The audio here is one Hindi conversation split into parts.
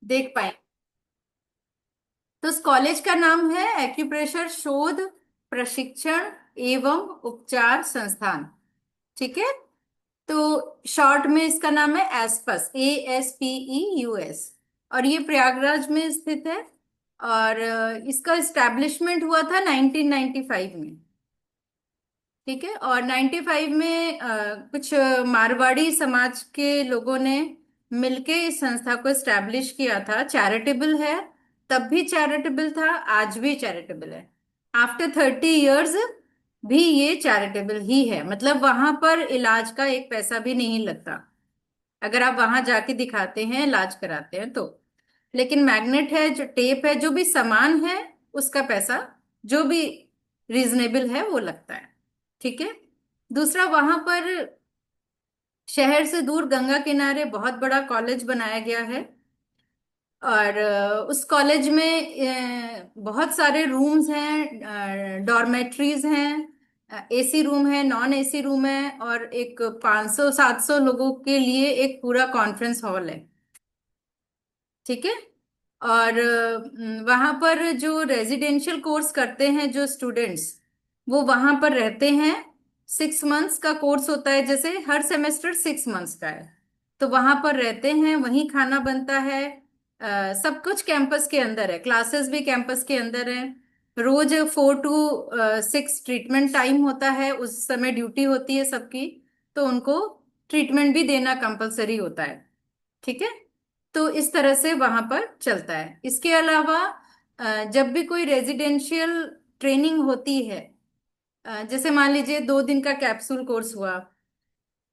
देख पाए। तो उस कॉलेज का नाम है एक्यूप्रेशर शोध प्रशिक्षण एवं उपचार संस्थान। ठीक है। तो शॉर्ट में इसका नाम है एस्पस, ASPEUS। और ये प्रयागराज में स्थित है। और इसका इस्टेब्लिशमेंट हुआ था 1995 में। ठीक है। और 95 में कुछ मारवाड़ी समाज के लोगों ने मिलके इस संस्था को इस्टेब्लिश किया था। चैरिटेबल है, तब भी चैरिटेबल था, आज भी चैरिटेबल है। आफ्टर 30 इयर्स भी ये चैरिटेबल ही है। मतलब वहां पर इलाज का एक पैसा भी नहीं लगता, अगर आप वहां जाके दिखाते हैं, इलाज कराते हैं तो। लेकिन मैग्नेट है, जो टेप है, जो भी सामान है, उसका पैसा जो भी रीजनेबल है वो लगता है। ठीक है। दूसरा, वहां पर शहर से दूर गंगा किनारे बहुत बड़ा कॉलेज बनाया गया है। और उस कॉलेज में बहुत सारे रूम्स हैं, डॉर्मेट्रीज हैं, AC रूम है, नॉन AC रूम है, और एक 500-700 लोगों के लिए एक पूरा कॉन्फ्रेंस हॉल है। ठीक है। और वहां पर जो रेजिडेंशियल कोर्स करते हैं जो स्टूडेंट्स, वो वहां पर रहते हैं। 6 मंथ्स का कोर्स होता है, जैसे हर सेमेस्टर 6 मंथ्स का है। तो वहां पर रहते हैं, वहीं खाना बनता है। सब कुछ कैंपस के अंदर है, क्लासेस भी कैंपस के अंदर है। रोज 4 to 6 ट्रीटमेंट टाइम होता है, उस समय ड्यूटी होती है सबकी। तो उनको ट्रीटमेंट भी देना कंपलसरी होता है। ठीक है। तो इस तरह से वहां पर चलता है। इसके अलावा जब भी कोई रेजिडेंशियल ट्रेनिंग होती है, जैसे मान लीजिए 2 दिन का कैप्सूल कोर्स हुआ,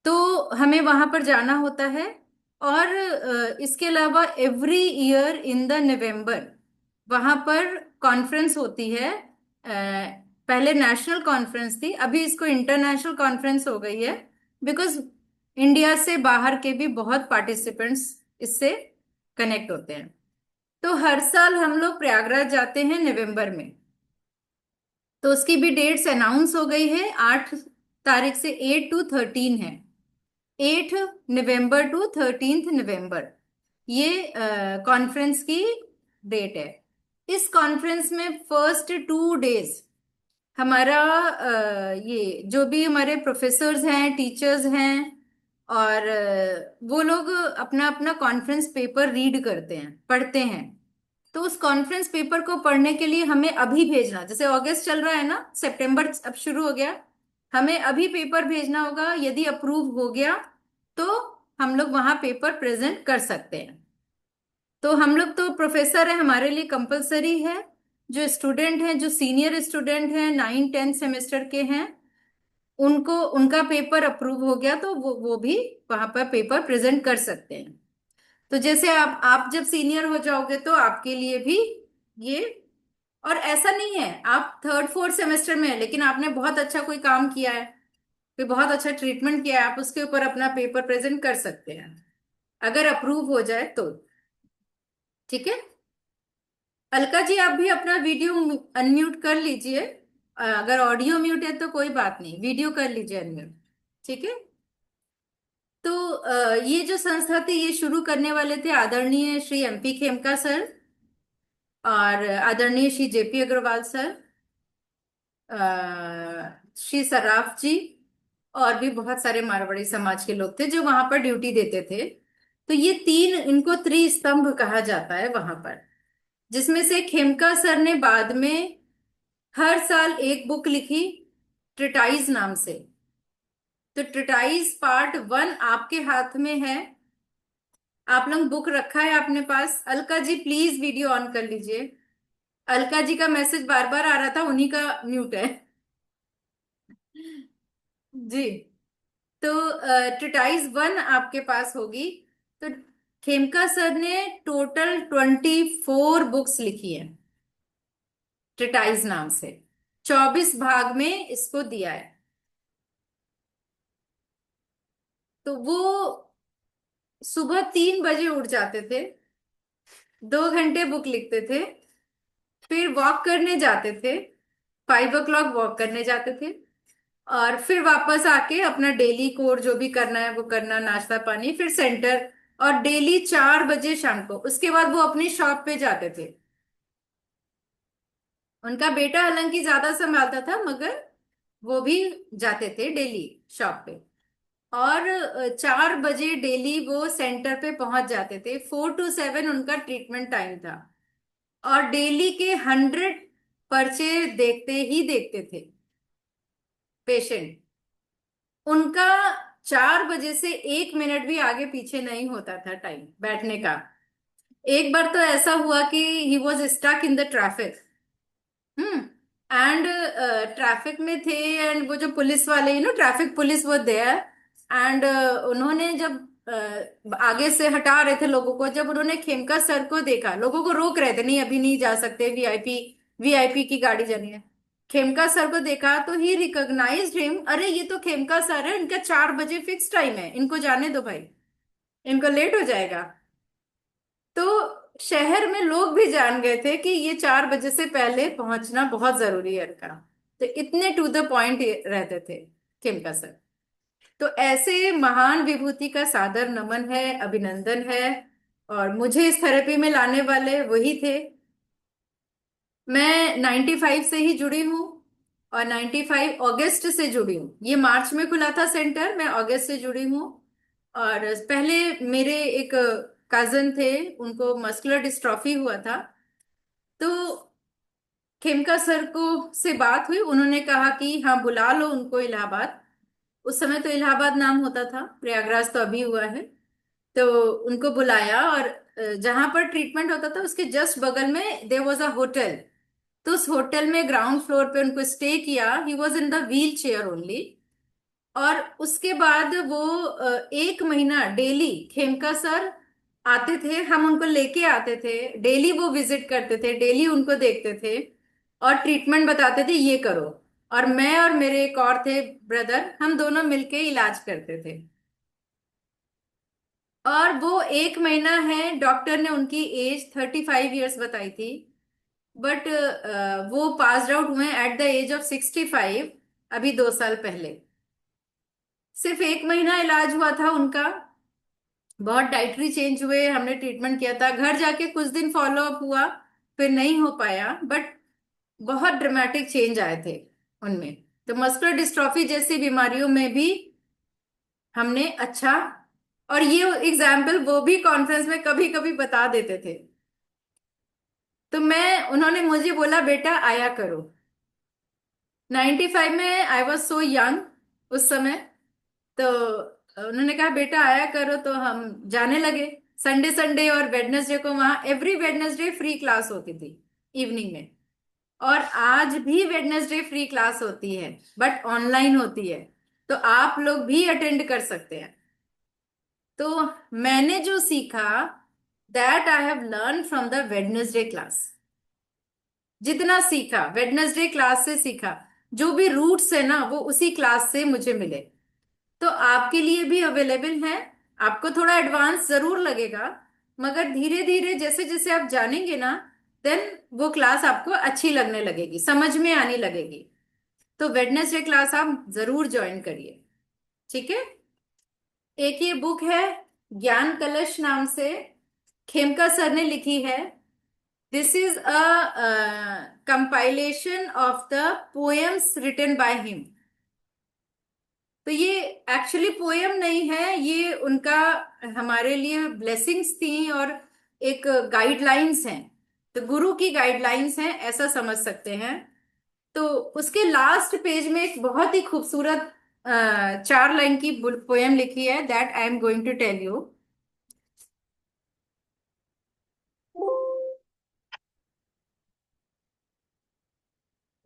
तो हमें वहां पर जाना होता है। और इसके अलावा एवरी ईयर इन द नवंबर वहां पर कॉन्फ्रेंस होती है। पहले नेशनल कॉन्फ्रेंस थी, अभी इसको इंटरनेशनल कॉन्फ्रेंस हो गई है। बिकॉज इंडिया से बाहर के भी बहुत पार्टिसिपेंट्स इससे कनेक्ट होते हैं। तो हर साल हम लोग प्रयागराज जाते हैं नवंबर में। तो उसकी भी डेट्स अनाउंस हो गई है, 8 तारीख से 8 to 13 है। 8 नवंबर to 13 नवंबर, ये कॉन्फ्रेंस की डेट है। इस कॉन्फ्रेंस में फर्स्ट 2 डेज हमारा ये जो भी हमारे प्रोफेसर्स हैं, टीचर्स हैं, और वो लोग अपना अपना कॉन्फ्रेंस पेपर रीड करते हैं, पढ़ते हैं। तो उस कॉन्फ्रेंस पेपर को पढ़ने के लिए हमें अभी भेजना, जैसे अगस्त चल रहा है ना, सितंबर अब शुरू हो गया, हमें अभी पेपर भेजना होगा। यदि अप्रूव हो गया तो हम लोग वहां पेपर प्रेजेंट कर सकते हैं। तो हम लोग तो प्रोफेसर है, हमारे लिए कंपलसरी है। जो स्टूडेंट हैं, जो सीनियर स्टूडेंट हैं, 9-10 सेमेस्टर के हैं, उनको उनका पेपर अप्रूव हो गया तो वो भी वहां पर पेपर प्रेजेंट कर सकते हैं। तो जैसे आप जब सीनियर हो जाओगे तो आपके लिए भी ये। और ऐसा नहीं है आप 3rd-4th सेमेस्टर में है, लेकिन आपने बहुत अच्छा कोई काम किया है, कोई बहुत अच्छा ट्रीटमेंट किया है, आप उसके ऊपर अपना पेपर प्रेजेंट कर सकते हैं, अगर अप्रूव हो जाए तो। ठीक है। अलका जी, आप भी अपना वीडियो अनम्यूट कर लीजिए। अगर ऑडियो म्यूट है तो कोई बात नहीं, वीडियो कर लीजिए अनम्यूट। ठीक है। तो ये जो संस्था थी, ये शुरू करने वाले थे आदरणीय श्री MP खेमका सर, और आदरणीय श्री JP अग्रवाल सर, श्री सराफ जी, और भी बहुत सारे मारवाड़ी समाज के लोग थे जो वहां पर ड्यूटी देते थे। तो ये तीन, इनको त्रिस्तंभ कहा जाता है वहां पर। जिसमें से खेमका सर ने बाद में हर साल एक बुक लिखी, ट्रिटाइज नाम से। तो ट्रिटाइज पार्ट 1 आपके हाथ में है। आप लोग बुक रखा है अपने पास। Alka ji please video on कर लीजिए। अलका जी का मैसेज बार बार आ रहा था, उन्हीं का म्यूट है। जी। तो ट्रिटाइज 1 आपके पास होगी। तो खेमका सर ने टोटल 24 बुक्स लिखी है ट्रिटाइज नाम से। 24 भाग में इसको दिया है। तो वो सुबह 3 बजे उठ जाते थे, 2 घंटे बुक लिखते थे, फिर वॉक करने जाते थे, 5 o'clock वॉक करने जाते थे, और फिर वापस आके अपना डेली कोर जो भी करना है वो करना, नाश्ता पानी, फिर सेंटर और डेली 4 बजे शाम को, उसके बाद वो अपनी शॉप पे जाते थे। उनका बेटा हालांकि ज्यादा संभालता था, मगर वो भी जाते थे डेली शॉप पे। और 4 बजे डेली वो सेंटर पे पहुंच जाते थे। 4 to 7 उनका ट्रीटमेंट टाइम था। और डेली के 100 पर्चे देखते ही देखते थे पेशेंट। उनका 4 बजे से 1 मिनट भी आगे पीछे नहीं होता था टाइम बैठने का। एक बार तो ऐसा हुआ कि he was stuck in the traffic. Hmm. And traffic में थे, एंड वो जो पुलिस वाले, ट्रैफिक पुलिस वो देयर। एंड उन्होंने जब आगे से हटा रहे थे लोगों को, जब उन्होंने खेमका सर को देखा, लोगों को रोक रहे थे, नहीं अभी नहीं जा सकते, वीआईपी वीआईपी की गाड़ी जानी है। खेमका सर को देखा तो ही रिकॉग्नाइज्ड हिम, अरे ये तो खेमका सर है, इनका 4 बजे फिक्स टाइम है, इनको जाने दो भाई, इनको लेट हो जाएगा। तो शहर में लोग भी जान गए थे कि ये 4 बजे से पहले पहुंचना बहुत जरूरी है इनका। तो इतने टू द पॉइंट रहते थे खेमका सर। तो ऐसे महान विभूति का सादर नमन है, अभिनंदन है। और मुझे इस थेरेपी में लाने वाले वही थे। मैं 95 से ही जुड़ी हूँ, और 95 अगस्त से जुड़ी हूँ। ये मार्च में खुला था सेंटर, मैं अगस्त से जुड़ी हूँ। और पहले मेरे एक कजन थे, उनको मस्कुलर डिस्ट्रॉफी हुआ था। तो खेमका सर को से बात हुई, उन्होंने कहा कि हाँ बुला लो उनको इलाहाबाद। उस समय तो इलाहाबाद नाम होता था, प्रयागराज तो अभी हुआ है। तो उनको बुलाया, और जहां पर ट्रीटमेंट होता था उसके जस्ट बगल में देयर वाज अ होटल। तो उस होटल में ग्राउंड फ्लोर पे उनको स्टे किया। He was in the wheel chair only. और उसके बाद वो 1 महीना डेली खेमका सर आते थे, हम उनको लेके आते थे, डेली वो विजिट करते थे, डेली उनको देखते थे। और ट्रीटमेंट बताते थे ये करो। और मैं और मेरे एक और थे ब्रदर, हम दोनों मिलके इलाज करते थे। और वो 1 महीना है, डॉक्टर ने उनकी एज 35 ईयर्स बताई थी। बट वो पास्ड आउट हुए एट द एज ऑफ 65, अभी 2 साल पहले। सिर्फ 1 महीना इलाज हुआ था उनका। बहुत डाइटरी चेंज हुए, हमने ट्रीटमेंट किया था, घर जाके कुछ दिन फॉलो अप हुआ, फिर नहीं हो पाया। बट बहुत ड्रामेटिक चेंज आए थे उनमें। तो मस्कुलर डिस्ट्रॉफी जैसी बीमारियों में भी हमने अच्छा। और ये एग्जाम्पल वो भी कॉन्फ्रेंस में कभी कभी बता देते थे। तो मैं उन्होंने मुझे बोला बेटा आया करो। 95 में आई वॉज सो यंग उस समय। तो उन्होंने कहा बेटा आया करो, तो हम जाने लगे। संडे संडे और वेडनेसडे को वहां एवरी वेडनेसडे फ्री क्लास होती थी इवनिंग में। और आज भी वेडनेसडे फ्री क्लास होती है, बट ऑनलाइन होती है। तो आप लोग भी अटेंड कर सकते हैं। तो मैंने जो सीखा, that I have learn from the Wednesday class. जितना सीखा वेडनेसडे क्लास से सीखा। जो भी रूट्स है ना, वो उसी क्लास से मुझे मिले। तो आपके लिए भी अवेलेबल है। आपको थोड़ा एडवांस जरूर लगेगा, मगर धीरे धीरे जैसे जैसे आप जानेंगे ना, देन वो क्लास आपको अच्छी लगने लगेगी, समझ में आने लगेगी। तो वेडनेसडे क्लास आप जरूर ज्वाइन करिए। ठीक है। एक ये बुक है, ज्ञान कलश नाम से, खेमका सर ने लिखी है। This is a compilation of the poems written by him. तो ये एक्चुअली पोयम नहीं है, ये उनका हमारे लिए ब्लेसिंग्स थी, और एक गाइडलाइंस हैं। तो गुरु की गाइडलाइंस हैं, ऐसा समझ सकते हैं। तो उसके लास्ट पेज में एक बहुत ही खूबसूरत 4 लाइन की पोयम लिखी है, that I am going to tell you.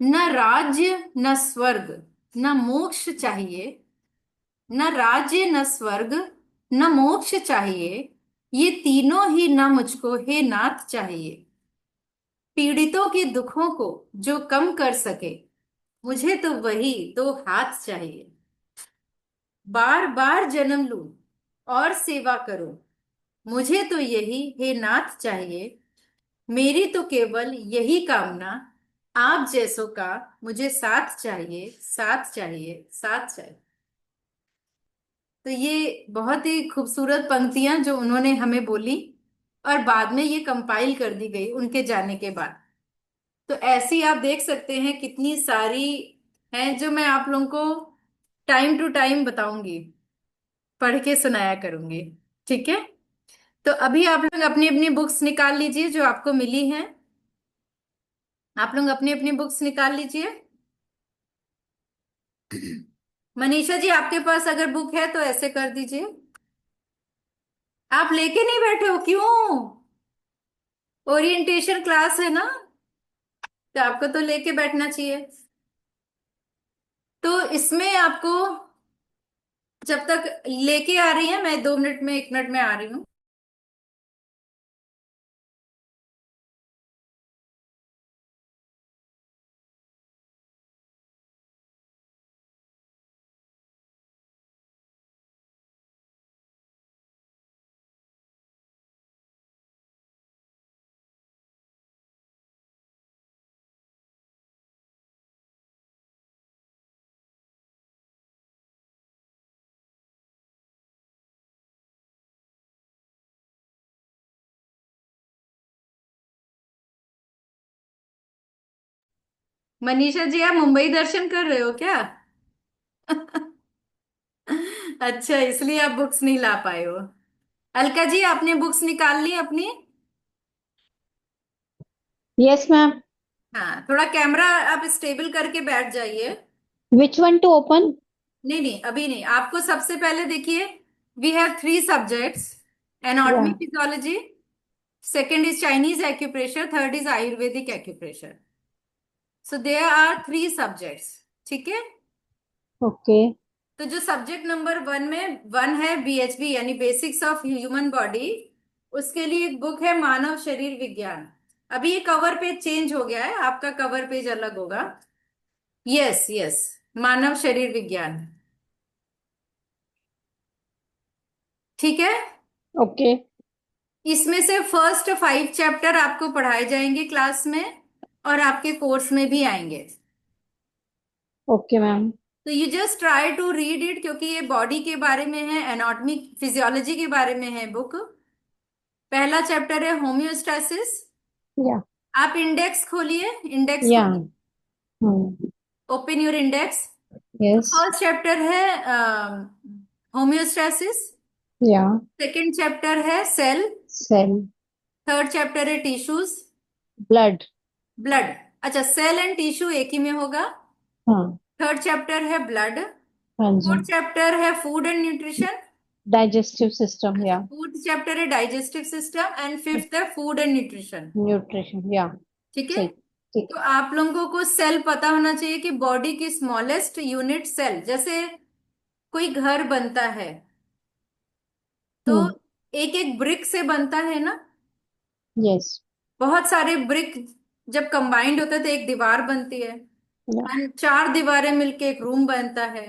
न राज्य न स्वर्ग न मोक्ष चाहिए, न राज्य न स्वर्ग न मोक्ष चाहिए, ये तीनों ही न मुझको हे नाथ चाहिए। पीड़ितों के दुखों को जो कम कर सके, मुझे तो वही 2 हाथ चाहिए। बार बार जन्म लूं और सेवा करूं, मुझे तो यही हे नाथ चाहिए। मेरी तो केवल यही कामना, आप जैसों का मुझे साथ चाहिए, साथ चाहिए, साथ चाहिए। तो ये बहुत ही खूबसूरत पंक्तियां जो उन्होंने हमें बोली, और बाद में ये कंपाइल कर दी गई उनके जाने के बाद। तो ऐसी आप देख सकते हैं कितनी सारी हैं जो मैं आप लोगों को टाइम टू टाइम बताऊंगी, पढ़ के सुनाया करूंगी। ठीक है। तो अभी आप लोग अपनी अपनी बुक्स निकाल लीजिए जो आपको मिली हैं। आप लोग अपनी अपनी बुक्स निकाल लीजिए। मनीषा जी, आपके पास अगर बुक है तो ऐसे कर दीजिए। आप लेके नहीं बैठे हो क्यों? ओरिएंटेशन क्लास है ना, तो आपको तो लेके बैठना चाहिए। तो इसमें आपको, जब तक लेके आ रही है, मैं 2 मिनट में, 1 मिनट में आ रही हूँ। मनीषा जी, आप मुंबई दर्शन कर रहे हो क्या? अच्छा, इसलिए आप बुक्स नहीं ला पाए हो। अलका जी, आपने बुक्स निकाल ली अपनी? Yes ma'am. हाँ, थोड़ा कैमरा आप स्टेबल करके बैठ जाइए। Which one to open? नहीं नहीं, अभी नहीं। आपको सबसे पहले देखिए, वी हैव 3 सब्जेक्ट्स: एनाटॉमी, या। Physiology, second is Chinese acupressure, third is Ayurvedic acupressure. So there are 3 subjects. ठीक है। ओके। तो जो सब्जेक्ट नंबर 1 में 1 है, बीएचबी यानी बेसिक्स ऑफ ह्यूमन बॉडी, उसके लिए एक बुक है मानव शरीर विज्ञान। अभी ये कवर पेज चेंज हो गया है, आपका कवर पेज अलग होगा। यस यस, मानव शरीर विज्ञान। ठीक है। ओके। इसमें से फर्स्ट 5 चैप्टर आपको पढ़ाए जाएंगे क्लास में, और आपके कोर्स में भी आएंगे। Okay ma'am. तो you just try to read it, क्योंकि ये बॉडी के बारे में है, एनाटॉमी फिजियोलॉजी के बारे में है बुक। पहला चैप्टर है होम्योस्टैसिस। या। आप इंडेक्स खोलिए, इंडेक्स या। खोलिए। Open your index. Yes. First chapter है होम्योस्टैसिस। या। सेकंड चैप्टर है सेल। सेल। थर्ड चैप्टर है टिश्यूज, ब्लड। ब्लड। अच्छा, सेल एंड टिश्यू एक ही में होगा। हाँ। थर्ड चैप्टर है ब्लड। हाँ जी। फोर्थ चैप्टर है food and nutrition. Digestive system. अच्छा, या। फोर्थ चैप्टर है डाइजेस्टिव सिस्टम, एंड फिफ्थ है फूड एंड न्यूट्रिशन। न्यूट्रिशन। या। ठीक है। सही। ठीक तो है। आप लोगों को सेल पता होना चाहिए कि बॉडी की स्मॉलेस्ट यूनिट सेल, जैसे कोई घर बनता है तो हम्म। एक एक ब्रिक से बनता है ना। यस। बहुत सारे ब्रिक जब कंबाइंड होते हैं तो एक दीवार बनती है, या। एंड 4 दीवारें मिलके एक रूम बनता है,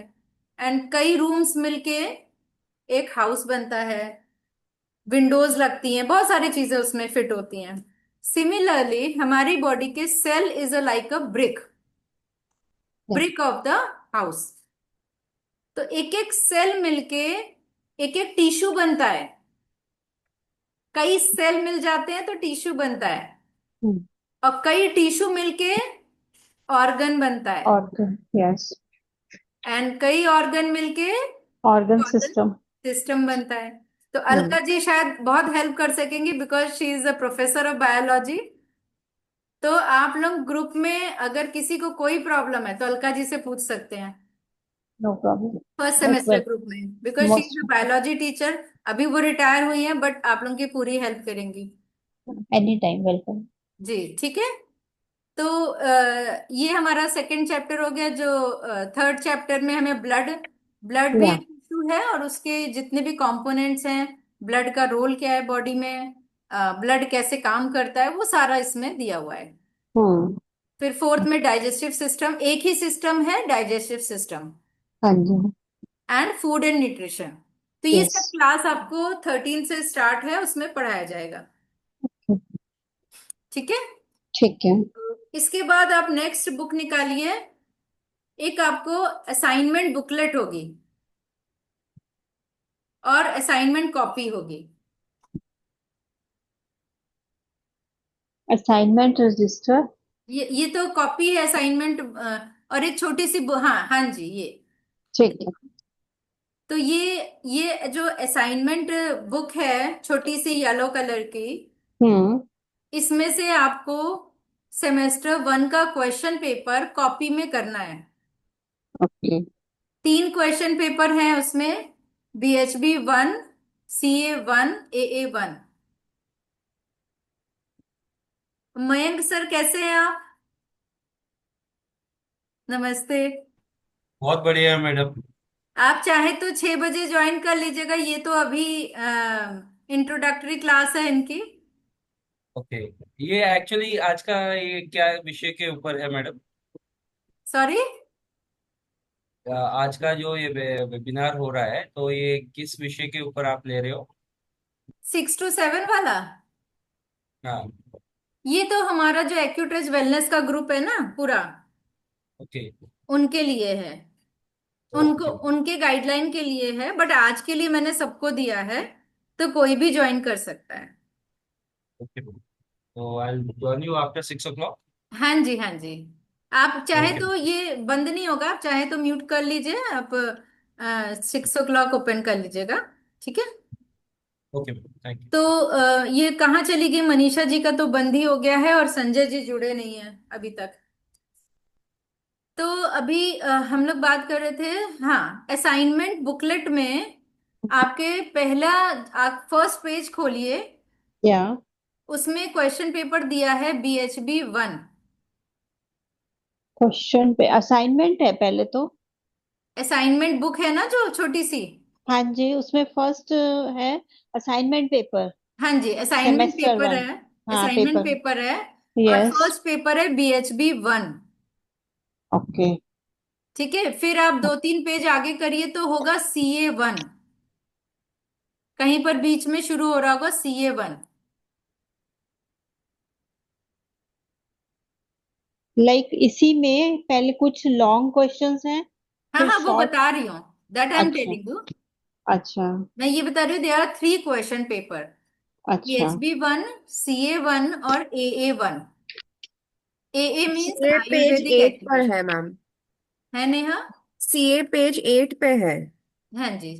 एंड कई रूम्स मिलके एक हाउस बनता है। विंडोज लगती हैं, बहुत सारी चीजें उसमें फिट होती हैं। सिमिलरली हमारी बॉडी के cell is a like a brick, या। Brick of the house. तो एक एक सेल मिलके एक एक टिश्यू बनता है। कई सेल मिल जाते हैं तो टिश्यू बनता है, और कई टिश्यू मिलके ऑर्गन बनता है, ऑर्गन। यस। एंड कई ऑर्गन मिलके ऑर्गन ऑर्गन सिस्टम। सिस्टम बनता है। तो अलका जी शायद बहुत हेल्प कर सकेंगी, because she is a professor of biology. तो आप लोग ग्रुप में अगर किसी को कोई प्रॉब्लम है तो अलका जी से पूछ सकते हैं, no problem. First most semester well. Group में, because she is most. A biology teacher. अभी वो रिटायर हुई हैं, बट आप लोगों की पूरी हेल्प करेंगी। Any time welcome. जी ठीक है। तो ये हमारा सेकंड चैप्टर हो गया। जो थर्ड चैप्टर में हमें ब्लड, ब्लड भी या। एक इशू है, और उसके जितने भी कंपोनेंट्स हैं, ब्लड का रोल क्या है बॉडी में, ब्लड कैसे काम करता है, वो सारा इसमें दिया हुआ है। हम्म। फिर फोर्थ में डाइजेस्टिव सिस्टम, एक ही सिस्टम है डाइजेस्टिव सिस्टम, हाँ जी। And food and nutrition. तो ये यस। सब क्लास आपको 13 से स्टार्ट है, उसमें पढ़ाया जाएगा। ठीक है। ठीक है। इसके बाद आप नेक्स्ट बुक निकालिए। एक आपको असाइनमेंट बुकलेट होगी। और असाइनमेंट कॉपी होगी। Assignment register. ये तो कॉपी है असाइनमेंट। और एक छोटी सी हाँ हाँ जी ये। ठीक है। तो ये जो असाइनमेंट बुक है, छोटी सी येलो कलर की, हम्म। इसमें से आपको सेमेस्टर 1 का क्वेश्चन पेपर कॉपी में करना है। ओके। 3 क्वेश्चन पेपर हैं उसमें, BHB 1, CA 1, AA 1। Mayank sir कैसे हैं आप? नमस्ते। बहुत बढ़िया है मैडम। आप चाहे तो 6 बजे ज्वाइन कर लीजिएगा, ये तो अभी इंट्रोडक्टरी क्लास है इनकी। ओके। ये एक्चुअली आज का ये क्या विषय के ऊपर है मैडम? सॉरी। आज का जो ये वेबिनार हो रहा है तो ये किस विषय के ऊपर आप ले रहे हो? 6 to 7 वाला। हाँ। ये तो हमारा जो एक्यूट्रेस वेलनेस का ग्रुप है ना पूरा, ओके। उनके लिए है। उनको ओके। उनके गाइडलाइन के लिए है, बट आज के लिए मैंने सबको दिया है, तो कोई भी ज्वाइन कर सकता है। ओके। तो I join you after 6 o'clock। हाँ जी हाँ जी। आप चाहे ओके। तो ये बंद नहीं होगा, आप चाहे तो म्यूट कर लीजिए। आप 6 o'clock ओपन कर लीजिएगा। ठीक है। Okay thank you. तो ये कहाँ चली गई? मनीषा जी का तो बंद ही हो गया है और संजय जी जुड़े नहीं है अभी तक। तो अभी हम लोग बात कर रहे थे। हाँ, असाइनमेंट बुकलेट में आपके पहला, आप फर्स्ट पेज खोलिए। क्या? उसमें क्वेश्चन पेपर दिया है BHB 1। क्वेश्चन पे असाइनमेंट है पहले तो। असाइनमेंट बुक है ना जो छोटी सी। हाँ जी, उसमें फर्स्ट है असाइनमेंट पेपर। हाँ जी, असाइनमेंट सेमेस्टर पेपर वन। है। हाँ, असाइनमेंट पेपर। पेपर है। और यस। फर्स्ट पेपर है BHB 1। ओके। ठीक है, फिर आप 2-3 पेज आगे करिए तो होगा CA 1। कहीं पर बीच में शुरू हो रहा होगा CA 1। लाइक इसी में पहले कुछ लॉन्ग क्वेश्चंस हैं, हाँ फिर हाँ, वो शॉर्ट। बता रही हूँ। दैट आई एम अच्छा। Telling you. अच्छा। मैं ये बता रही हूँ, देयर आर 3 क्वेश्चन पेपर। अच्छा। BHB 1, CA 1 और AA 1। AA means CA page Ayurvedic 8 पर एक्यूप्रेशर। है मैम। है नेहा? सीए पेज 8 पे है। हाँ जी।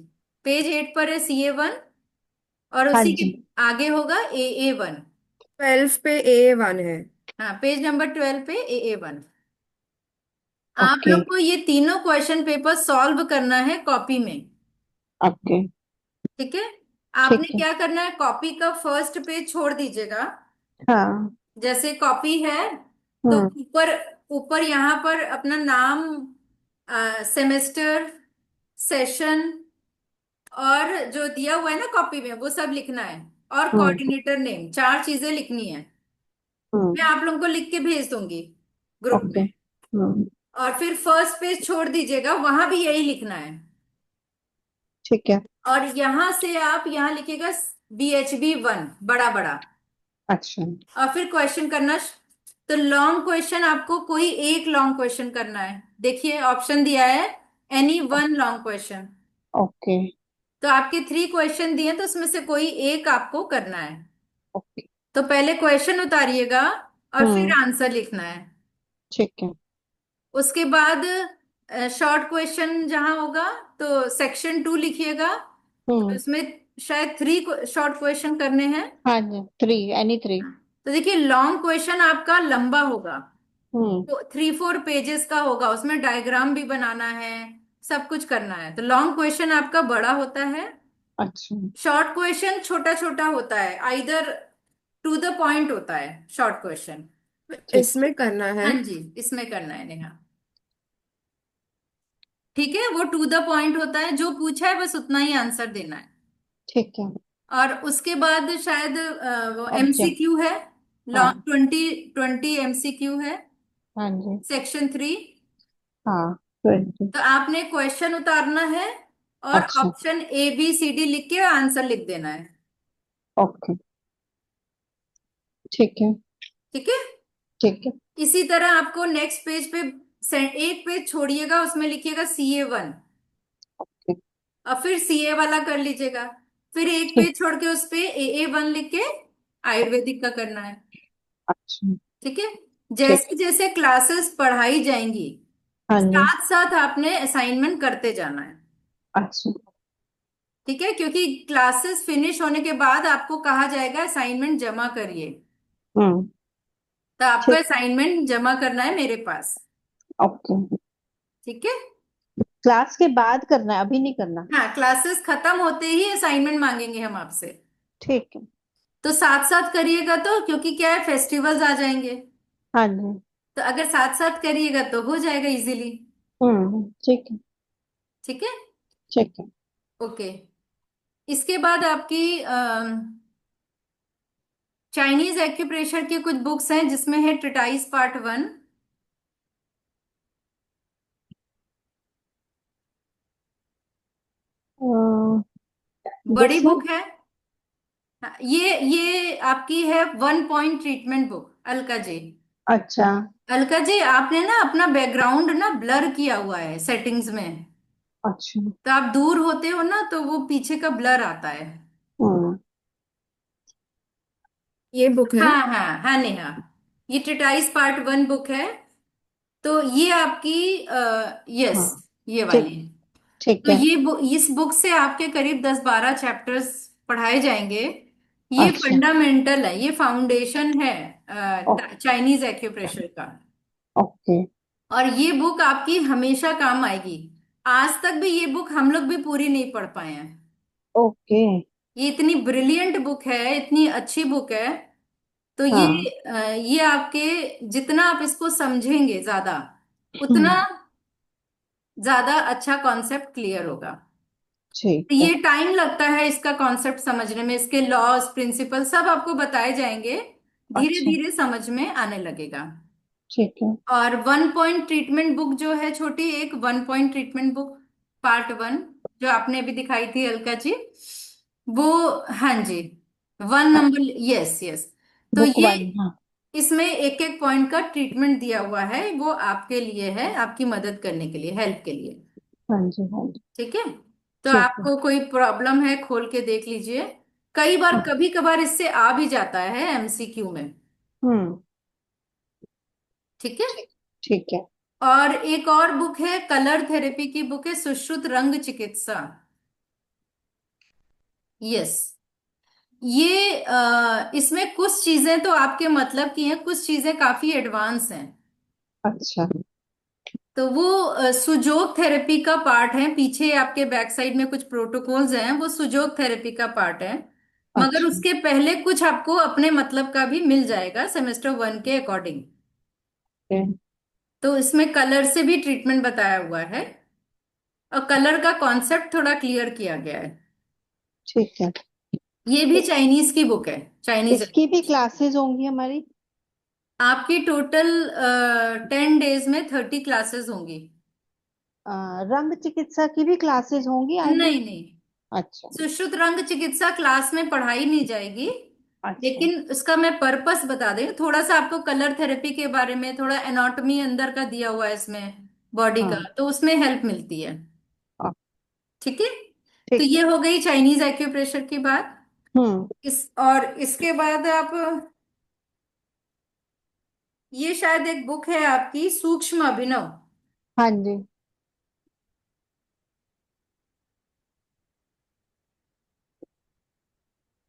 पेज 8 पर है CA 1, और हाँ उसी के जी। आगे होगा AA 1। 12 पे A1 है। हाँ, पेज नंबर 12 पे AA 1। आप ओके। लोग को ये तीनों क्वेश्चन पेपर सॉल्व करना है कॉपी में। ओके। ठीक है। ठीक आपने है। क्या करना है, कॉपी का फर्स्ट पेज छोड़ दीजिएगा। हाँ। जैसे कॉपी है, तो हम्म। ऊपर ऊपर यहाँ पर अपना नाम, सेमेस्टर, सेशन, और जो दिया हुआ है ना कॉपी में वो सब लिखना है। और हम्म। कोऑर्डिनेटर नेम, 4 चीजें लिखनी है। मैं हम्म। आप लोगों को लिख के भेज दूंगी ग्रुप ओके। में। हम्म। और फिर फर्स्ट पेज छोड़ दीजिएगा, वहां भी यही लिखना है। ठीक है। और यहां से आप यहाँ लिखिएगा BHB 1 बड़ा बड़ा। अच्छा। और फिर क्वेश्चन करना। तो लॉन्ग क्वेश्चन आपको कोई एक लॉन्ग क्वेश्चन करना है। देखिए ऑप्शन दिया है, any one long question. Okay. तो आपके 3 क्वेश्चन दिए तो उसमें से कोई एक आपको करना है। ओके। तो पहले क्वेश्चन उतारिएगा और फिर हम्म। आंसर लिखना है। ठीक है। उसके बाद शॉर्ट क्वेश्चन जहां होगा तो सेक्शन 2 लिखिएगा। तो हम्म। इसमें शायद 3 शॉर्ट क्वेश्चन करने हैं। हाँ जी, 3, एनी 3। तो देखिए लॉन्ग क्वेश्चन आपका लंबा होगा, हम्म। तो 3-4 पेजेस का होगा, उसमें डायग्राम भी बनाना है, सब कुछ करना है। तो लॉन्ग क्वेश्चन आपका बड़ा होता है। अच्छा। शॉर्ट क्वेश्चन छोटा छोटा होता है, आइदर टू द पॉइंट होता है शॉर्ट क्वेश्चन। ठीक। इसमें करना है। हाँ जी, इसमें करना है नेहा। ठीक है, वो टू द पॉइंट होता है, जो पूछा है बस उतना ही आंसर देना है। ठीक है। और उसके बाद शायद वो ऑब्जेक्ट। MCQ है। लॉन्ग हाँ। 20 20 MCQ है, हाँ जी। सेक्शन 3। हाँ, 20। तो आपने क्वेश्चन उतारना है और अच्छा। ऑप्शन ABCD लिख के आंसर लिख देना है। ओके। ठीक है। ठीक है। ठीक है। इसी तरह आपको नेक्स्ट पेज पे एक पेज छोड़िएगा, उसमें लिखिएगा CA 1। ठीक। और फिर सीए वाला कर लीजिएगा। फिर एक ठीक। पेज छोड़ के उस पे AA1 लिख के आयुर्वेदिक का करना है। अच्छा। ठीक है। ठीक। जैसे जैसे क्लासेस पढ़ाई जाएंगी, हाँ जी। साथ साथ आपने असाइनमेंट करते जाना है। अच्छा। ठीक है, क्योंकि क्लासेस फिनिश होने के बाद आपको कहा जाएगा असाइनमेंट जमा करिए। हम्म। तो आपको ठीक। असाइनमेंट जमा करना है मेरे पास। ओके। ठीक है। क्लास के बाद करना है, अभी नहीं करना? हाँ, क्लासेस खत्म होते ही असाइनमेंट मांगेंगे हम आपसे। ठीक है। तो साथ साथ करिएगा, तो क्योंकि क्या है, फेस्टिवल्स आ जाएंगे। हाँ जी। तो अगर साथ साथ करिएगा तो हो जाएगा इजीली। ठीक है। ठीक है। ठीक है। ओके। इसके बाद आपकी चाइनीज एक्यूप्रेशर की कुछ बुक्स हैं, जिसमें है ट्रिटाइस पार्ट 1। बड़ी दिस वन। बुक है। हाँ, ये आपकी है 1 point treatment book, Alka ji. अच्छा। अलका जी, आपने ना अपना बैकग्राउंड ना ब्लर किया हुआ है सेटिंग्स में। अच्छा। तो आप दूर होते हो ना, तो वो पीछे का ब्लर आता है। हम्म। ये बुक है। हाँ हाँ हाँ नेहा, ये ट्रिटाइस पार्ट 1 बुक है। तो ये आपकी यस, हाँ। ये ठीक। वाली। ठीक तो है। ये इस बुक से आपके करीब 10-12 चैप्टर्स पढ़ाए जाएंगे। ये अच्छा। फंडामेंटल है, ये फाउंडेशन है ओ, चाइनीज एक्यूप्रेशर का। ओके। और ये बुक आपकी हमेशा काम आएगी। आज तक भी ये बुक हम लोग भी पूरी नहीं पढ़ पाए हैं। ओके। ये इतनी ब्रिलियंट बुक है, इतनी अच्छी बुक है। तो हाँ। ये आपके जितना आप इसको समझेंगे ज्यादा, उतना हम्म। ज्यादा अच्छा कॉन्सेप्ट क्लियर होगा। ठीक तो है। ये टाइम लगता है इसका कॉन्सेप्ट समझने में, इसके लॉज प्रिंसिपल सब आपको बताए जाएंगे। धीरे अच्छा। धीरे समझ में आने लगेगा। ठीक है। और 1 पॉइंट ट्रीटमेंट बुक जो है छोटी, एक 1 पॉइंट ट्रीटमेंट बुक पार्ट 1, जो आपने अभी दिखाई थी अलका जी, वो, हाँ जी, 1 नंबर, यस यस। तो बुक ये वन, हाँ। इसमें एक एक पॉइंट का ट्रीटमेंट दिया हुआ है, वो आपके लिए है, आपकी मदद करने के लिए, हेल्प के लिए। हाँ जी, हाँ जी। ठीक है। तो ठीक है। आपको कोई प्रॉब्लम है, खोल के देख लीजिए। कई बार, हाँ। कभी कभार इससे आ भी जाता है MCQ में। हम्म। ठीक है। ठीक। ठीक है। और एक और बुक है, कलर थेरेपी की बुक है, सुश्रुत रंग चिकित्सा। यस। ये इसमें कुछ चीजें तो आपके मतलब की हैं, कुछ चीजें काफी एडवांस हैं। अच्छा। तो वो सुजोग थेरेपी का पार्ट है, पीछे आपके बैक साइड में कुछ प्रोटोकॉल्स हैं, वो सुजोग थेरेपी का पार्ट है। मगर अच्छा। उसके पहले कुछ आपको अपने मतलब का भी मिल जाएगा सेमेस्टर 1 के अकॉर्डिंग। ठीक। तो इसमें कलर से भी ट्रीटमेंट बताया हुआ है, और कलर का कॉन्सेप्ट थोड़ा क्लियर किया गया है। ठीक है। ये भी इस चाइनीज की बुक है, चाइनीज। इसकी भी क्लासेस होंगी हमारी? आपकी टोटल 10 डेज में 30 क्लासेस होंगी। रंग चिकित्सा की भी क्लासेस होंगी आगे? नहीं नहीं, अच्छा। सुश्रुत रंग चिकित्सा क्लास में पढ़ाई नहीं जाएगी। अच्छा। लेकिन उसका मैं पर्पस बता दें, थोड़ा सा आपको कलर थेरेपी के बारे में, थोड़ा एनाटॉमी अंदर का दिया हुआ है इसमें, बॉडी का, हाँ। तो उसमें हेल्प मिलती है। आ, ठीक है। तो ठीक ये है। हो गई चाइनीज एक्यूप्रेशर की बात। हम्म। और इसके बाद आप, ये शायद एक बुक है आपकी, सूक्ष्म अभिनव। हाँ जी।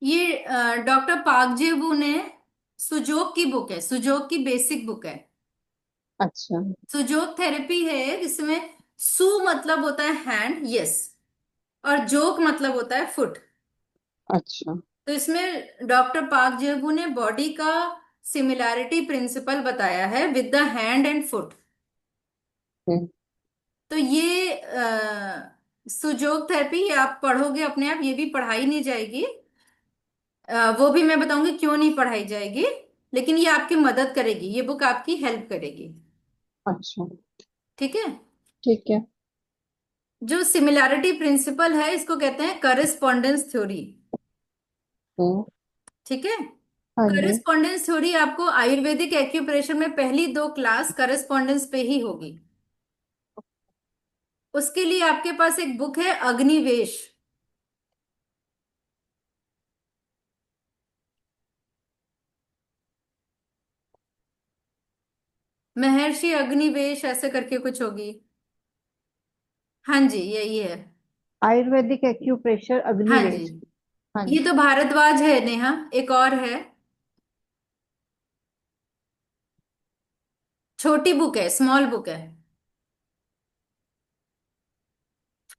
ये डॉक्टर पाक जेबू ने, सुजोग की बुक है, सुजोग की बेसिक बुक है। अच्छा। सुजोग थेरेपी है, जिसमें सु मतलब होता है हैंड, यस, और जोक मतलब होता है फुट। अच्छा। तो इसमें डॉक्टर पाक जेबू ने बॉडी का सिमिलैरिटी प्रिंसिपल बताया है with the hand and foot. ठीक। तो ये सुजोग थेरेपी आप पढ़ोगे अपने आप, ये भी पढ़ाई नहीं जाएगी। वो भी मैं बताऊंगी क्यों नहीं पढ़ाई जाएगी। लेकिन ये आपकी मदद करेगी, ये बुक आपकी हेल्प करेगी। अच्छा। ठीक है। ठीक है। जो सिमिलैरिटी प्रिंसिपल है, इसको कहते हैं करेस्पॉन्डेंस थ्योरी। ठीक। ठीक है। हाँ जी। करेस्पॉन्डेंस थ्योरी आपको आयुर्वेदिक एक्यूप्रेशर में पहली 2 क्लास करेस्पॉन्डेंस पे ही होगी। उसके लिए आपके पास एक बुक है, अग्निवेश। महर्षि अग्निवेश ऐसे करके कुछ होगी। हाँ जी, यही है। आयुर्वेदिक एक्यूप्रेशर हाँ जी, अग्निवेश। हाँ ये जी। तो भारद्वाज है नेहा। एक और है, छोटी बुक है, स्मॉल बुक है,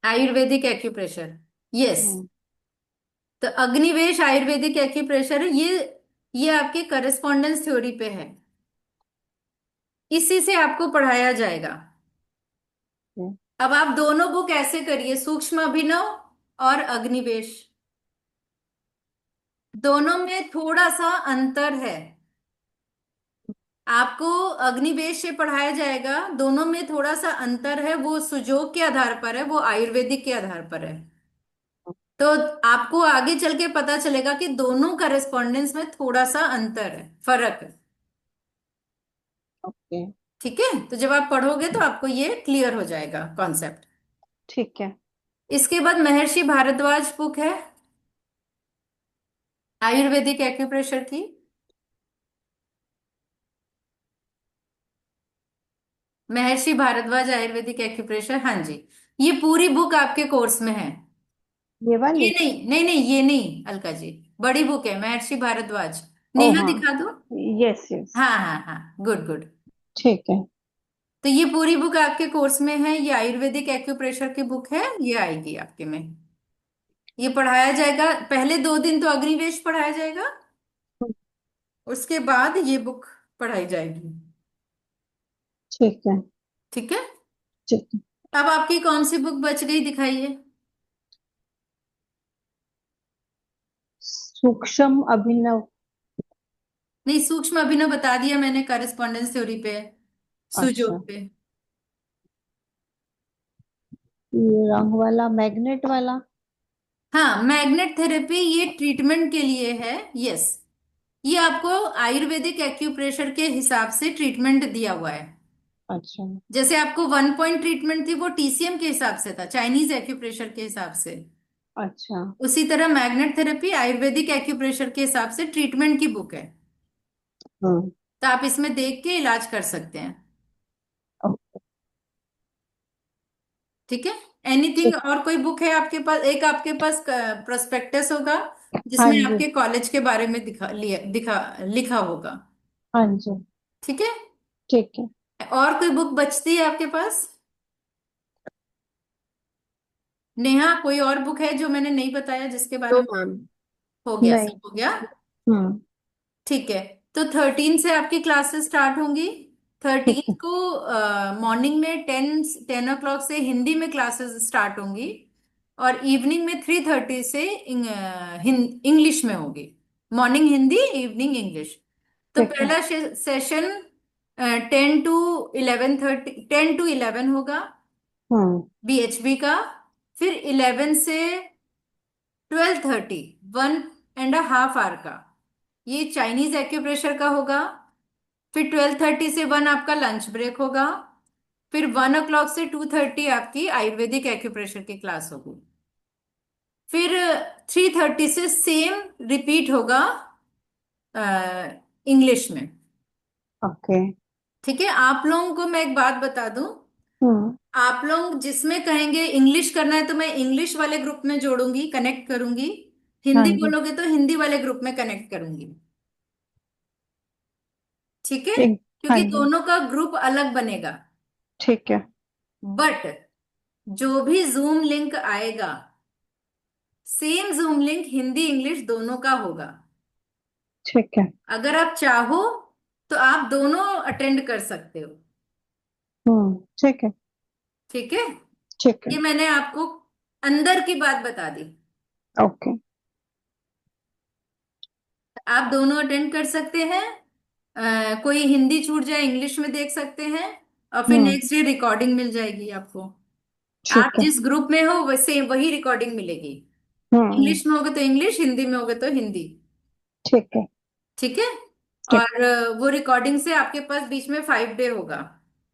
आयुर्वेदिक एक्यूप्रेशर। यस। हम्म। तो अग्निवेश आयुर्वेदिक एक्यूप्रेशर है ये आपके करस्पॉन्डेंस थ्योरी पे है। इसी से आपको पढ़ाया जाएगा। हम्म। अब आप दोनों बुक ऐसे करिए, सूक्ष्म अभिनव और अग्निवेश, दोनों में थोड़ा सा अंतर है। आपको अग्निवेश से पढ़ाया जाएगा, दोनों में थोड़ा सा अंतर है, वो सुजोग के आधार पर है, वो आयुर्वेदिक के आधार पर है। तो आपको आगे चल के पता चलेगा कि दोनों करस्पॉन्डेंस में थोड़ा सा अंतर है, फर्क है। ओके। ठीक है, तो जब आप पढ़ोगे तो आपको ये क्लियर हो जाएगा कॉन्सेप्ट। ठीक है। इसके बाद महर्षि भारद्वाज बुक है, आयुर्वेदिक एक्यूप्रेशर की। महर्षि भारद्वाज आयुर्वेदिक एक्यूप्रेशर, हाँ जी, ये पूरी बुक आपके कोर्स में है। ये ये वाली। नहीं नहीं नहीं, ये नहीं अलका जी, बड़ी बुक है महर्षि भारद्वाज। ओ नेहा हाँ। दिखा दो। Yes yes. हाँ हाँ हाँ, गुड गुड। ठीक है। तो ये पूरी बुक आपके कोर्स में है, ये आयुर्वेदिक एक्यूप्रेशर की बुक है, ये आएगी आपके में। ये पढ़ाया जाएगा, पहले 2 दिन तो अग्निवेश पढ़ाया जाएगा, उसके बाद ये बुक पढ़ाई जाएगी। ठीक है। ठीक है। ठीक है। अब आपकी कौन सी बुक बच गई, दिखाइए। सूक्ष्म अभिनव। नहीं, सूक्ष्म अभिनव बता दिया मैंने, करस्पॉन्डेंस थ्योरी पे है, अच्छा। सुजोग पे। ये रंग वाला मैग्नेट वाला। हाँ, मैग्नेट थेरेपी ये ट्रीटमेंट के लिए है। यस, ये आपको आयुर्वेदिक एक्यूप्रेशर के हिसाब से ट्रीटमेंट दिया हुआ है। अच्छा। जैसे आपको 1 पॉइंट ट्रीटमेंट थी, वो टीसीएम के हिसाब से था, चाइनीज एक्यूप्रेशर के हिसाब से। अच्छा। उसी तरह मैग्नेट थेरेपी आयुर्वेदिक एक्यूप्रेशर के हिसाब से ट्रीटमेंट की बुक है। हम्म। तो आप इसमें देख के इलाज कर सकते हैं। ओके। ठीक है। एनीथिंग, ठीक। और कोई बुक है आपके पास? एक आपके पास प्रोस्पेक्टस होगा, हाँ जिसमें जी। आपके कॉलेज के बारे में लिखा होगा। हाँ जी। ठीक है। ठीक है। और कोई बुक बचती है आपके पास? नेहा, कोई और बुक है जो मैंने नहीं बताया जिसके बारे नो में? मैम। हो गया, नहीं। सब हो गया। हम्म। ठीक है। तो 13 से आपकी क्लासेस स्टार्ट होंगी। ठीक 13 है। को मॉर्निंग में 10 10 o'clock से हिंदी में क्लासेस स्टार्ट होंगी, और इवनिंग में 3:30 से इंग्लिश में होगी। Morning Hindi, evening English. तो ठीक है। पहला सेशन 10 to 11 होगा, हम्म। बीएचबी का। फिर 11 से 12:30, 1.5 hour का, ये चाइनीज एक्यूप्रेशर का होगा। फिर 12:30 से 1 आपका लंच ब्रेक होगा। फिर 1 o'clock से 2:30 आपकी आयुर्वेदिक एक्यूप्रेशर की क्लास होगी। फिर 3:30 से सेम रिपीट होगा इंग्लिश में। ओके। ठीक है। आप लोगों को मैं एक बात बता दूं, हम्म। आप लोग जिसमें कहेंगे इंग्लिश करना है तो मैं इंग्लिश वाले ग्रुप में जोड़ूंगी, कनेक्ट करूंगी। हाँ हिंदी जी। बोलोगे तो हिंदी वाले ग्रुप में कनेक्ट करूंगी। ठीक है, ठीक। हाँ क्योंकि जी। दोनों का ग्रुप अलग बनेगा। ठीक है। बट जो भी जूम लिंक आएगा, same zoom link Hindi English दोनों का होगा। ठीक है। अगर आप चाहो तो आप दोनों अटेंड कर सकते हो। ठीक है। ठीक है। ठीक है। ये मैंने आपको अंदर की बात बता दी। ओके। आप दोनों अटेंड कर सकते हैं। कोई हिंदी छूट जाए इंग्लिश में देख सकते हैं, और फिर हम्म। नेक्स्ट डे रिकॉर्डिंग मिल जाएगी आपको। आप ठीक है। जिस ग्रुप में हो वैसे वही रिकॉर्डिंग मिलेगी। हम्म। इंग्लिश में होगे तो इंग्लिश, हिंदी में होगे तो हिंदी। ठीक है। ठीक है। ठीक। और वो रिकॉर्डिंग से आपके पास बीच में 5 डे होगा।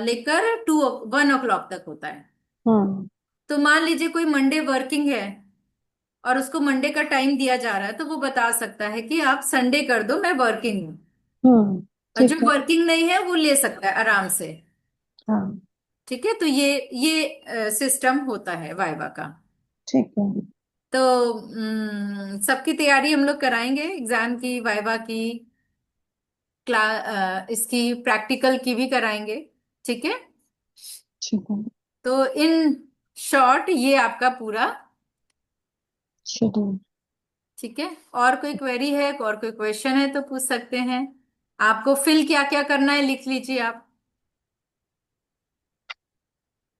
लेकर 1 o'clock तक होता है। हम्म। तो मान लीजिए कोई मंडे वर्किंग है और उसको मंडे का टाइम दिया जा रहा है, तो वो बता सकता है कि आप संडे कर दो, मैं वर्किंग हूँ। और जो ठीक है। वर्किंग नहीं है वो ले सकता है आराम से। हाँ। ठीक है, तो ये सिस्टम होता है वाइवा का। ठीक है। तो सबकी तैयारी हम लोग कराएंगे, एग्जाम की, वाइवा की, इसकी प्रैक्टिकल की भी कराएंगे। ठीक है। ठीक है। तो इन शॉर्ट ये आपका पूरा। शेड्यूल। ठीक है। और कोई क्वेरी है, और कोई क्वेश्चन है तो पूछ सकते हैं। आपको फिल क्या क्या करना है लिख लीजिए आप।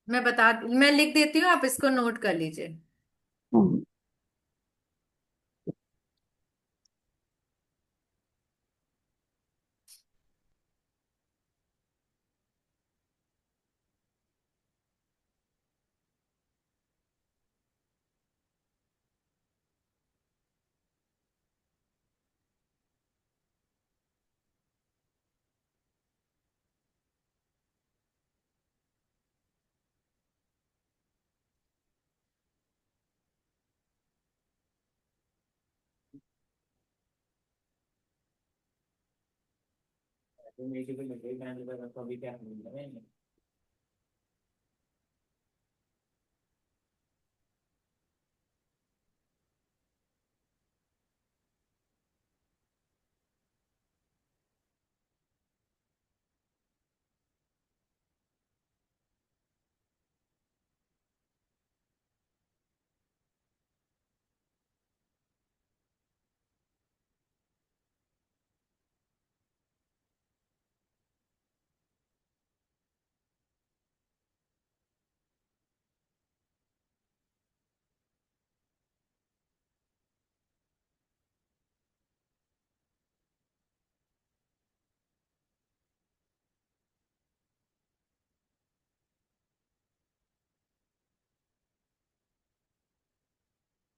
मैं लिख देती हूँ, आप इसको नोट कर लीजिए। हम्म।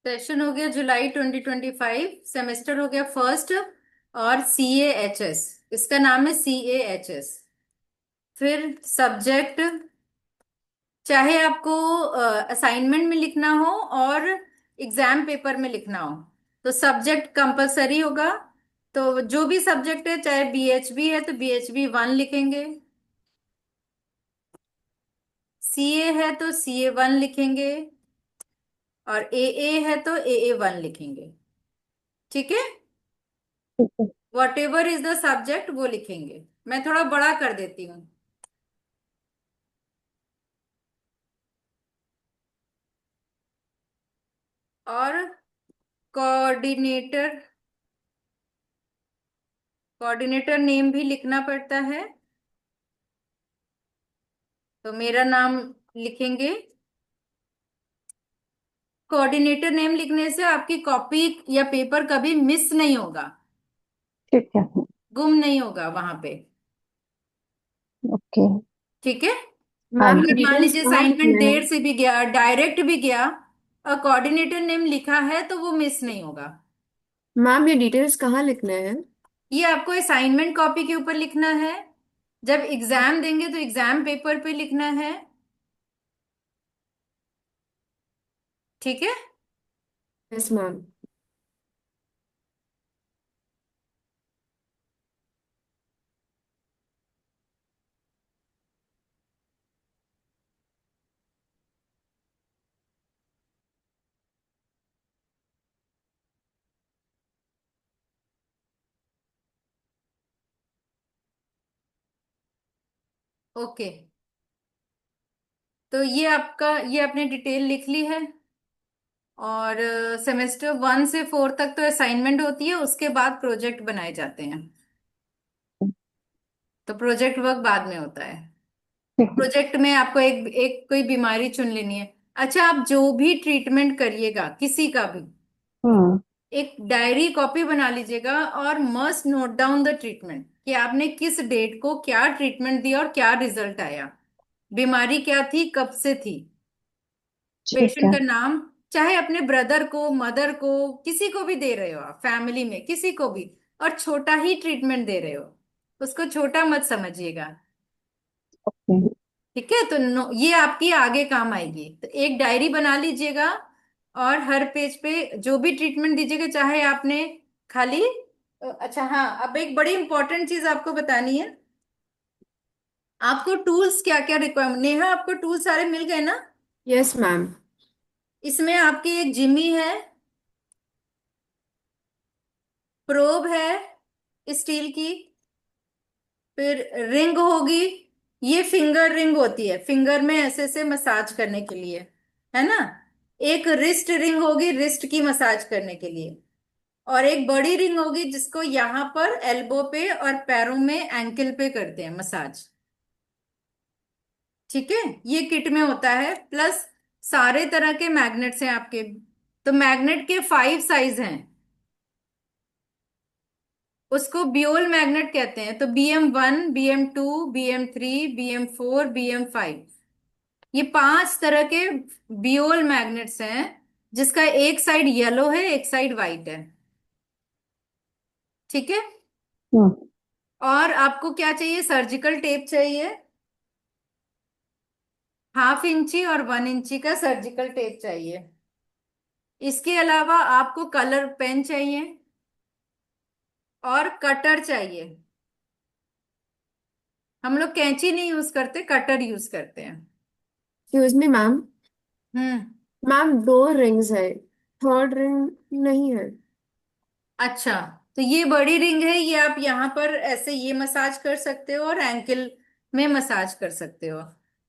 सेशन हो गया जुलाई 2025, सेमेस्टर हो गया फर्स्ट। और CAHS, इसका नाम है CAHS। फिर सब्जेक्ट, चाहे आपको असाइनमेंट में लिखना हो और एग्जाम पेपर में लिखना हो, तो सब्जेक्ट कंपलसरी होगा। तो जो भी सब्जेक्ट है, चाहे BHB है तो BHB 1 लिखेंगे, CA है तो CA 1 लिखेंगे, और AA है तो AA 1 लिखेंगे। ठीक है। ठीक है। What ever is the subject वो लिखेंगे। मैं थोड़ा बड़ा कर देती हूँ। और कोऑर्डिनेटर कोऑर्डिनेटर नेम भी लिखना पड़ता है। तो मेरा नाम लिखेंगे। कोऑर्डिनेटर नेम लिखने से आपकी कॉपी या पेपर कभी मिस नहीं होगा, ठीक है। गुम नहीं होगा वहां पे। ओके। ठीक है। हाँ मैम ये अगर जी। मान डिटेल्स लीजिए कहाँ असाइनमेंट लिखना है? देर से भी गया, डायरेक्ट भी गया, और कोऑर्डिनेटर नेम लिखा है तो वो मिस नहीं होगा। मैम ये डिटेल्स कहाँ लिखना है? ये आपको असाइनमेंट कॉपी के ऊपर लिखना है। जब एग्जाम देंगे तो एग्जाम पेपर पे लिखना है। ठीक है। Yes ma'am. ओके। तो ये आपने डिटेल लिख ली है। और सेमेस्टर 1 से 4 तक तो असाइनमेंट होती है, उसके बाद प्रोजेक्ट बनाए जाते हैं। तो प्रोजेक्ट वर्क बाद में होता है। ठीक है। प्रोजेक्ट में आपको एक एक कोई बीमारी चुन लेनी है। अच्छा, आप जो भी ट्रीटमेंट करिएगा किसी का भी, हम्म। एक डायरी कॉपी बना लीजिएगा और must note down the treatment, कि आपने किस डेट को क्या ट्रीटमेंट दिया और क्या रिजल्ट आया, बीमारी क्या थी, कब से थी, ठीक पेशेंट है। का नाम, चाहे अपने ब्रदर को, मदर को, किसी को भी दे रहे हो आप, फैमिली में किसी को भी, और छोटा ही ट्रीटमेंट दे रहे हो, उसको छोटा मत समझिएगा। ठीक है, तो ये आपकी आगे काम आएगी। तो एक डायरी बना लीजिएगा, और हर पेज पे जो भी ट्रीटमेंट दीजिएगा, चाहे आपने खाली अच्छा हाँ, अब एक बड़ी इंपॉर्टेंट चीज आपको बतानी है। आपको टूल्स क्या क्या रिक्वायरमेंट, नेहा आपको टूल सारे मिल गए ना? Yes ma'am. इसमें आपकी एक जिमी है, प्रोब है स्टील की, फिर रिंग होगी। ये फिंगर रिंग होती है, फिंगर में ऐसे से मसाज करने के लिए, है ना। एक रिस्ट रिंग होगी, रिस्ट की मसाज करने के लिए। और एक बड़ी रिंग होगी जिसको यहाँ पर एल्बो पे और पैरों में एंकल पे करते हैं मसाज। ठीक है, ये किट में होता है, प्लस सारे तरह के मैग्नेट्स हैं आपके। तो मैग्नेट के 5 साइज हैं, उसको बियोल मैग्नेट कहते हैं। तो BM1, BM2, BM3, BM4, BM5, ये 5 तरह के बियोल मैग्नेट्स हैं, जिसका एक साइड येलो है, एक साइड वाइट है। ठीक है। हम्म। और आपको क्या चाहिए? सर्जिकल टेप चाहिए, 1/2 इंची और 1 इंची का सर्जिकल टेप चाहिए। इसके अलावा आपको कलर पेन चाहिए, और कटर चाहिए। हम लोग कैंची नहीं यूज करते, कटर यूज करते हैं। Excuse me ma'am. Hmm. Ma'am 2 rings है, थर्ड रिंग नहीं है। अच्छा, तो ये बड़ी रिंग है, ये आप यहाँ पर ऐसे ये मसाज कर सकते हो, और एंकल में मसाज कर सकते हो।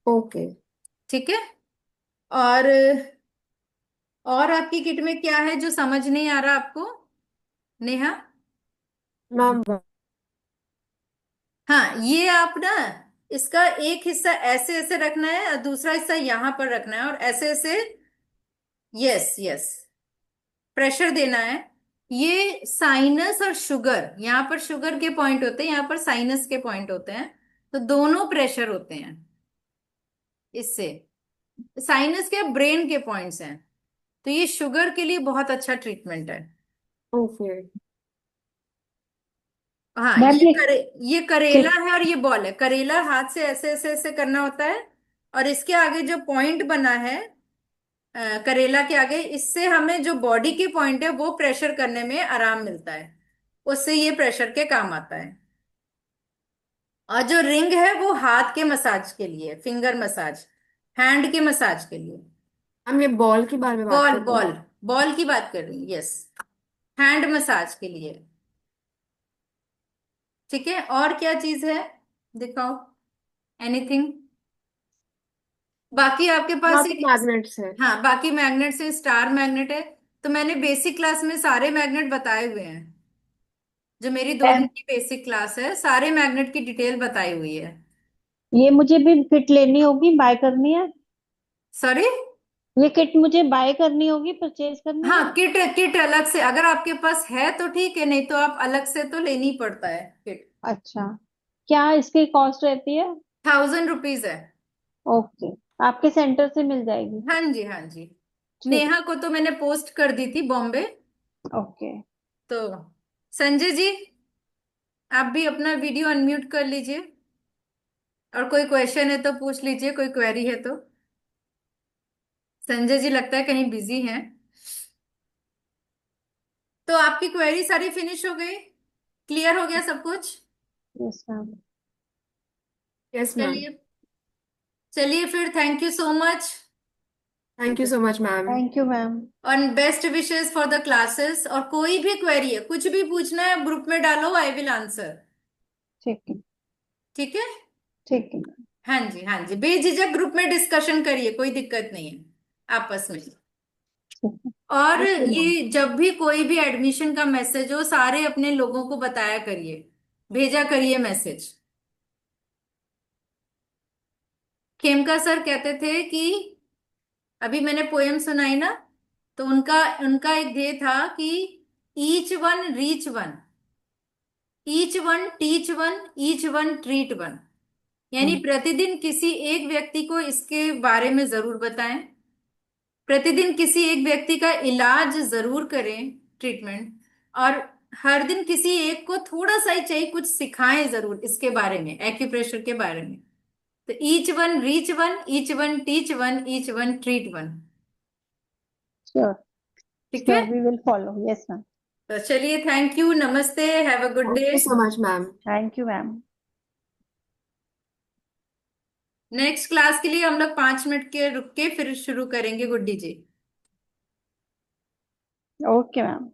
ओके। ठीक है। और आपकी किट में क्या है जो समझ नहीं आ रहा आपको, नेहा? मैम हाँ, ये आप ना, इसका एक हिस्सा ऐसे ऐसे रखना है, और दूसरा हिस्सा यहाँ पर रखना है, और ऐसे ऐसे, यस यस, प्रेशर देना है। ये साइनस और शुगर, यहाँ पर शुगर के पॉइंट होते हैं, यहाँ पर साइनस के पॉइंट होते हैं। तो दोनों प्रेशर होते हैं इससे। साइनस के ब्रेन के पॉइंट्स हैं। तो ये शुगर के लिए बहुत अच्छा ट्रीटमेंट है। ओके। हाँ, मैम ये करेला किट है, और ये बॉल है। करेला हाथ से ऐसे ऐसे ऐसे करना होता है, और इसके आगे जो पॉइंट बना है, करेला के आगे, इससे हमें जो बॉडी के पॉइंट है वो प्रेशर करने में आराम मिलता है, उससे ये प्रेशर के काम आता है। और जो रिंग है वो हाथ के मसाज के लिए, फिंगर मसाज, हैंड के मसाज के लिए। मैम ये बॉल के बारे में बात बॉल कर रही बॉल हैं? बॉल की बात कर रही हूँ, यस, हैंड मसाज के लिए। ठीक है, और क्या चीज है, दिखाओ, एनीथिंग? बाकी आपके पास बाकी एक, मैग्नेट्स है। हाँ बाकी मैग्नेट से स्टार मैग्नेट है। तो मैंने बेसिक क्लास में सारे मैग्नेट बताए हुए हैं, जो मेरी 2 दिन की बेसिक क्लास है, सारे मैग्नेट की डिटेल बताई हुई है। ये मुझे भी किट लेनी होगी, बाय करनी है? सॉरी? ये किट मुझे बाय करनी होगी, परचेज करनी हाँ, है? किट किट अलग से, अगर आपके पास है तो ठीक है, नहीं तो आप अलग से तो लेनी ही पड़ता है किट। अच्छा, क्या इसकी कॉस्ट रहती है? 1000 रुपीज है। ओके, आपके सेंटर से मिल जाएगी? हाँ जी, हाँ जी। ठीक। नेहा को तो मैंने पोस्ट कर दी थी बॉम्बे। ओके। तो संजय जी, आप भी अपना वीडियो अनम्यूट कर लीजिए, और कोई क्वेश्चन है तो पूछ लीजिए, कोई क्वेरी है तो। संजय जी लगता है कहीं बिजी हैं। तो आपकी क्वेरी सारी फिनिश हो गई, क्लियर हो गया सब कुछ? Yes ma'am. Yes ma'am. चलिए, चलिए फिर, thank you so much, thank you so much ma'am. Thank you ma'am. और best wishes for the classes. और कोई भी क्वेरी है, कुछ भी पूछना है, ग्रुप में डालो, आई विल आंसर। ठीक है। ठीक है। ठीक है। हाँ जी, हाँ जी, बेझिझक ग्रुप में डिस्कशन करिए, कोई दिक्कत नहीं है आपस में। ठीक है। और ओके मैम। ये जब भी कोई भी एडमिशन का मैसेज हो, सारे अपने लोगों को बताया करिए, भेजा करिए मैसेज। खेमका सर कहते थे कि, अभी मैंने पोयम सुनाई ना, तो उनका उनका एक ध्येय था कि each one reach one, each one teach one, each one treat one. यानी हम्म। प्रतिदिन किसी एक व्यक्ति को इसके बारे में जरूर बताएं, प्रतिदिन किसी एक व्यक्ति का इलाज जरूर करें, ट्रीटमेंट। और हर दिन किसी एक को थोड़ा सा ही चाहिए, कुछ सिखाएं जरूर इसके बारे में, एक्यूप्रेशर के बारे में। तो each one reach one, each one teach one, each one treat one. Sure. ठीक है। Sure, we will follow. Yes ma'am. तो चलिए, थैंक यू, नमस्ते, have a good Thank day. you so much, ma'am. Thank you ma'am. Next class के लिए हम लोग 5 मिनट के रुक के फिर शुरू करेंगे, गुड्डी जी। Okay ma'am.